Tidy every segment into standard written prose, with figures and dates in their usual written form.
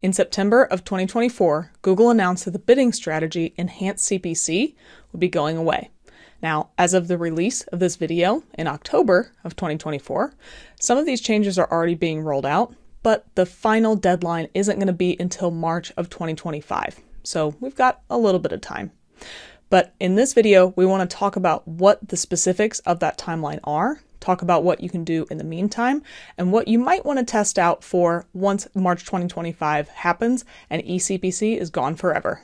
In September of 2024, Google announced that the bidding strategy Enhanced CPC would be going away. Now, as of the release of this video in October of 2024, some of these changes are already being rolled out, but the final deadline isn't going to be until March of 2025. So we've got a little bit of time. But in this video, we want to talk about what the specifics of that timeline are, talk about what you can do in the meantime, and what you might want to test out for once March 2025 happens and eCPC is gone forever.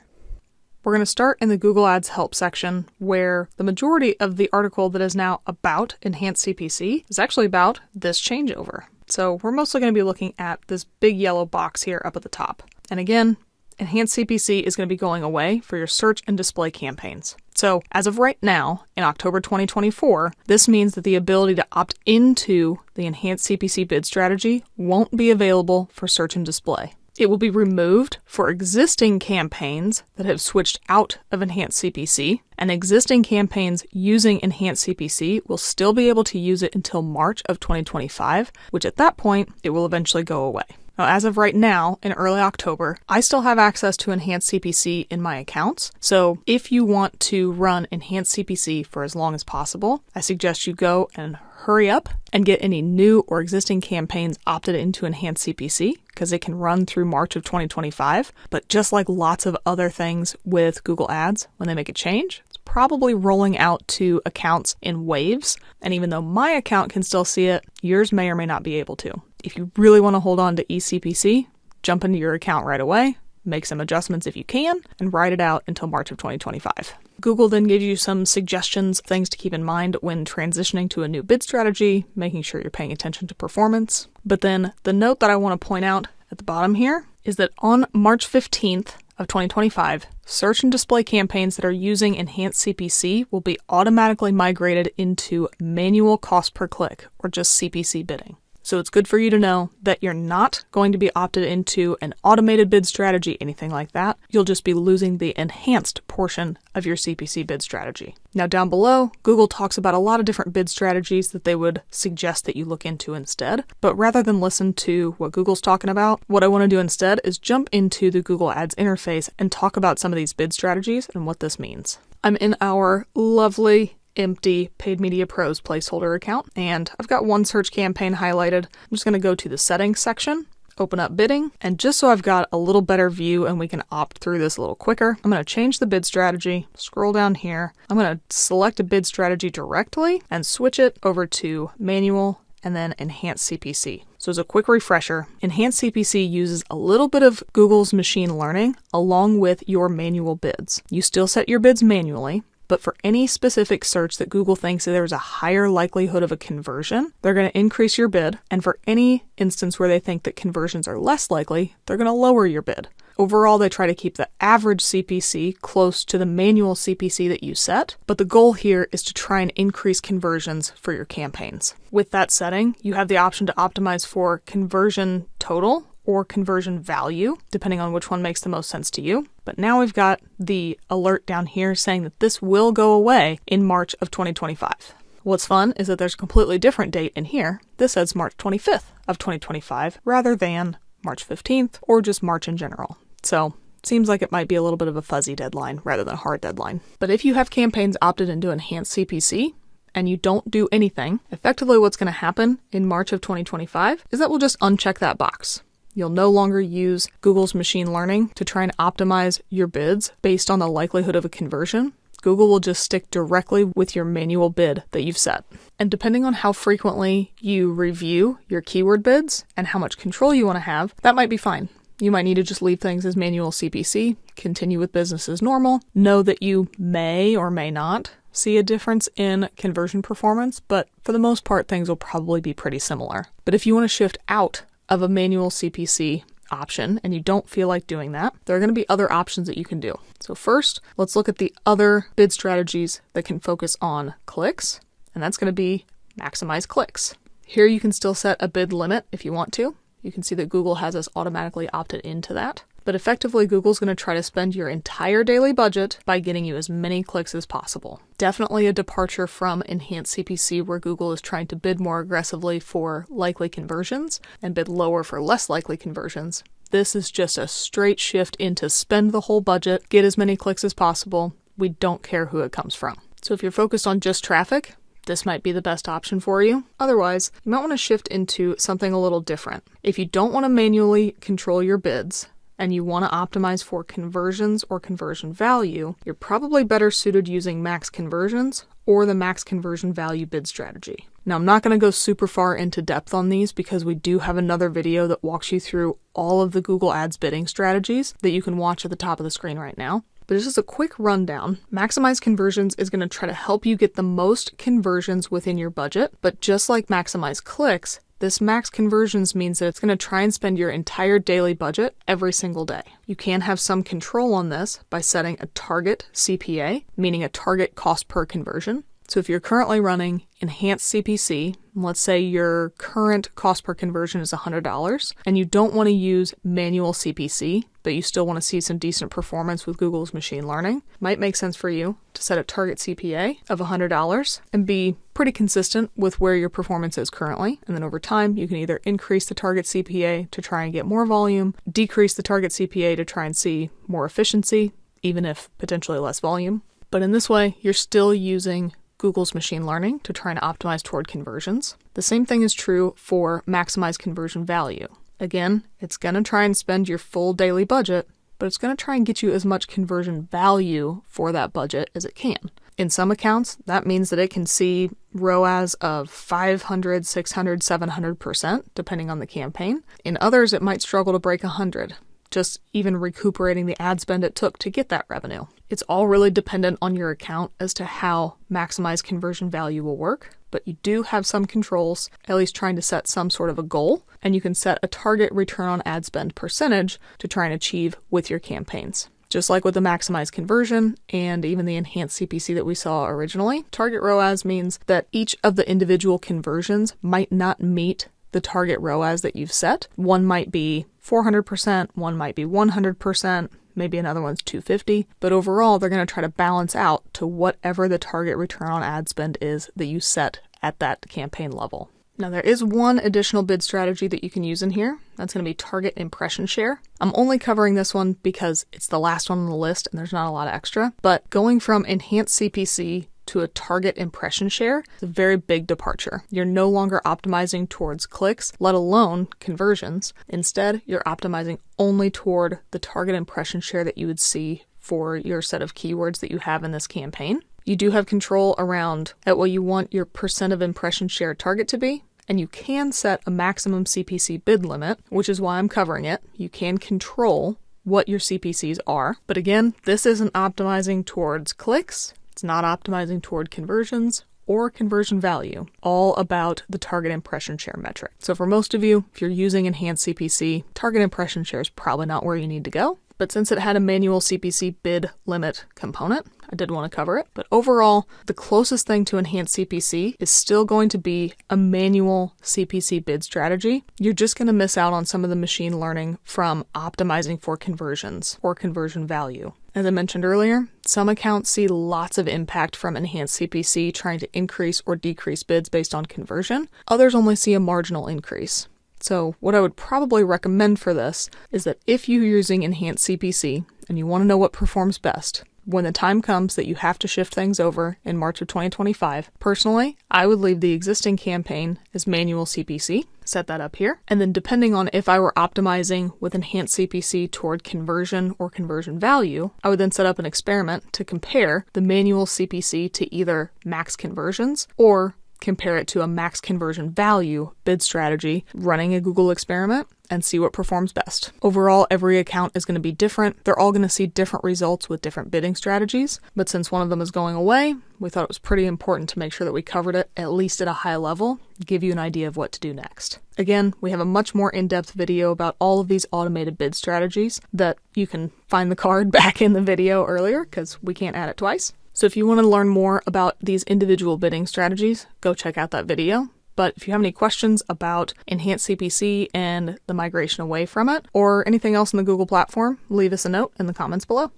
We're going to start in the Google Ads help section, where the majority of the article that is now about Enhanced CPC is actually about this changeover. So we're mostly going to be looking at this big yellow box here up at the top. And again, Enhanced CPC is going to be going away for your search and display campaigns. So as of right now, in October 2024, this means that the ability to opt into the Enhanced CPC Bid Strategy won't be available for search and display. It will be removed for existing campaigns that have switched out of Enhanced CPC, and existing campaigns using Enhanced CPC will still be able to use it until March of 2025, which at that point, it will eventually go away. Now, as of right now, in early October, I still have access to Enhanced CPC in my accounts. So if you want to run Enhanced CPC for as long as possible, I suggest you go and hurry up and get any new or existing campaigns opted into Enhanced CPC, because it can run through March of 2025. But just like lots of other things with Google Ads, when they make a change, it's probably rolling out to accounts in waves. And even though my account can still see it, yours may or may not be able to. If you really want to hold on to eCPC, jump into your account right away, make some adjustments if you can, and ride it out until March of 2025. Google then gives you some suggestions, things to keep in mind when transitioning to a new bid strategy, making sure you're paying attention to performance. But then the note that I want to point out at the bottom here is that on March 15th of 2025, search and display campaigns that are using Enhanced CPC will be automatically migrated into manual cost per click, or just CPC bidding. So it's good for you to know that you're not going to be opted into an automated bid strategy, anything like that. You'll just be losing the enhanced portion of your CPC bid strategy. Now down below, Google talks about a lot of different bid strategies that they would suggest that you look into instead. But rather than listen to what Google's talking about, what I want to do instead is jump into the Google Ads interface and talk about some of these bid strategies and what this means. I'm in our lovely empty Paid Media Pros placeholder account, and I've got one search campaign highlighted. I'm just going to go to the settings section, open up bidding, and just so I've got a little better view and we can opt through this a little quicker, I'm going to change the bid strategy, scroll down here, I'm going to select a bid strategy directly and switch it over to manual and then Enhanced CPC. So as a quick refresher, Enhanced CPC uses a little bit of Google's machine learning along with your manual bids. You still set your bids manually, but for any specific search that Google thinks that there's a higher likelihood of a conversion, they're going to increase your bid. And for any instance where they think that conversions are less likely, they're going to lower your bid. Overall, they try to keep the average CPC close to the manual CPC that you set, but the goal here is to try and increase conversions for your campaigns. With that setting, you have the option to optimize for conversion total or conversion value, depending on which one makes the most sense to you. But now we've got the alert down here saying that this will go away in March of 2025. What's fun is that there's a completely different date in here. This says March 25th of 2025 rather than March 15th or just March in general. So seems like it might be a little bit of a fuzzy deadline rather than a hard deadline. But if you have campaigns opted into Enhanced CPC, and you don't do anything, effectively what's going to happen in March of 2025 is that we'll just uncheck that box. You'll no longer use Google's machine learning to try and optimize your bids based on the likelihood of a conversion. Google will just stick directly with your manual bid that you've set. And depending on how frequently you review your keyword bids and how much control you want to have, that might be fine. You might need to just leave things as manual CPC, continue with business as normal, know that you may or may not see a difference in conversion performance, but for the most part, things will probably be pretty similar. But if you want to shift out of a manual CPC option and you don't feel like doing that, there are going to be other options that you can do. So first, let's look at the other bid strategies that can focus on clicks, and that's going to be maximize clicks. Here you can still set a bid limit if you want to. You can see that Google has us automatically opted into that. But effectively, Google's going to try to spend your entire daily budget by getting you as many clicks as possible. Definitely a departure from Enhanced CPC, where Google is trying to bid more aggressively for likely conversions and bid lower for less likely conversions. This is just a straight shift into spend the whole budget, get as many clicks as possible. We don't care who it comes from. So if you're focused on just traffic, this might be the best option for you. Otherwise, you might want to shift into something a little different. If you don't want to manually control your bids and you want to optimize for conversions or conversion value, you're probably better suited using max conversions or the max conversion value bid strategy. Now, I'm not going to go super far into depth on these because we do have another video that walks you through all of the Google Ads bidding strategies that you can watch at the top of the screen right now. But just as a quick rundown, Maximize Conversions is going to try to help you get the most conversions within your budget. But just like Maximize Clicks, this max conversions means that it's going to try and spend your entire daily budget every single day. You can have some control on this by setting a target CPA, meaning a target cost per conversion. So if you're currently running Enhanced CPC, let's say your current cost per conversion is $100, and you don't want to use manual CPC, but you still want to see some decent performance with Google's machine learning, might make sense for you to set a target CPA of $100 and be pretty consistent with where your performance is currently. And then over time, you can either increase the target CPA to try and get more volume, decrease the target CPA to try and see more efficiency, even if potentially less volume. But in this way, you're still using Google's machine learning to try and optimize toward conversions. The same thing is true for Maximize Conversion Value. Again, it's going to try and spend your full daily budget, but it's going to try and get you as much conversion value for that budget as it can. In some accounts, that means that it can see ROAS of 500, 600, 700%, depending on the campaign. In others, it might struggle to break 100. Just even recuperating the ad spend it took to get that revenue. It's all really dependent on your account as to how Maximize Conversion Value will work, but you do have some controls, at least trying to set some sort of a goal, and you can set a target return on ad spend percentage to try and achieve with your campaigns. Just like with the Maximize Conversion and even the Enhanced CPC that we saw originally, target ROAS means that each of the individual conversions might not meet the target ROAS that you've set. One might be 400%, one might be 100%, maybe another one's 250, but overall they're going to try to balance out to whatever the target return on ad spend is that you set at that campaign level. Now there is one additional bid strategy that you can use in here. That's going to be target impression share. I'm only covering this one because it's the last one on the list and there's not a lot of extra, but going from Enhanced CPC to a target impression share is a very big departure. You're no longer optimizing towards clicks, let alone conversions. Instead, you're optimizing only toward the target impression share that you would see for your set of keywords that you have in this campaign. You do have control around at what you want your percent of impression share target to be, and you can set a maximum CPC bid limit, which is why I'm covering it. You can control what your CPCs are. But again, this isn't optimizing towards clicks. It's not optimizing toward conversions or conversion value, all about the target impression share metric. So for most of you, if you're using Enhanced CPC, target impression share is probably not where you need to go. But since it had a manual CPC bid limit component, I did want to cover it. But overall, the closest thing to Enhanced CPC is still going to be a manual CPC bid strategy. You're just going to miss out on some of the machine learning from optimizing for conversions or conversion value. As I mentioned earlier, some accounts see lots of impact from Enhanced CPC trying to increase or decrease bids based on conversion. Others only see a marginal increase. So what I would probably recommend for this is that if you're using Enhanced CPC and you want to know what performs best, when the time comes that you have to shift things over in March of 2025, personally, I would leave the existing campaign as manual CPC, set that up here, and then depending on if I were optimizing with Enhanced CPC toward conversion or conversion value, I would then set up an experiment to compare the manual CPC to either max conversions or compare it to a max conversion value bid strategy, running a Google experiment, and see what performs best. Overall, every account is going to be different. They're all going to see different results with different bidding strategies, but since one of them is going away, we thought it was pretty important to make sure that we covered it, at least at a high level, give you an idea of what to do next. Again, we have a much more in-depth video about all of these automated bid strategies that you can find the card back in the video earlier because we can't add it twice. So if you want to learn more about these individual bidding strategies, go check out that video. But if you have any questions about Enhanced CPC and the migration away from it, or anything else in the Google platform, leave us a note in the comments below.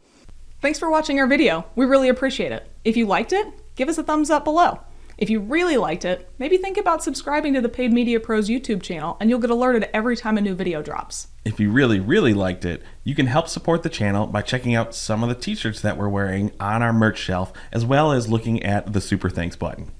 Thanks for watching our video. We really appreciate it. If you liked it, give us a thumbs up below. If you really liked it, maybe think about subscribing to the Paid Media Pros YouTube channel and you'll get alerted every time a new video drops. If you really liked it, you can help support the channel by checking out some of the t-shirts that we're wearing on our merch shelf, as well as looking at the Super Thanks button.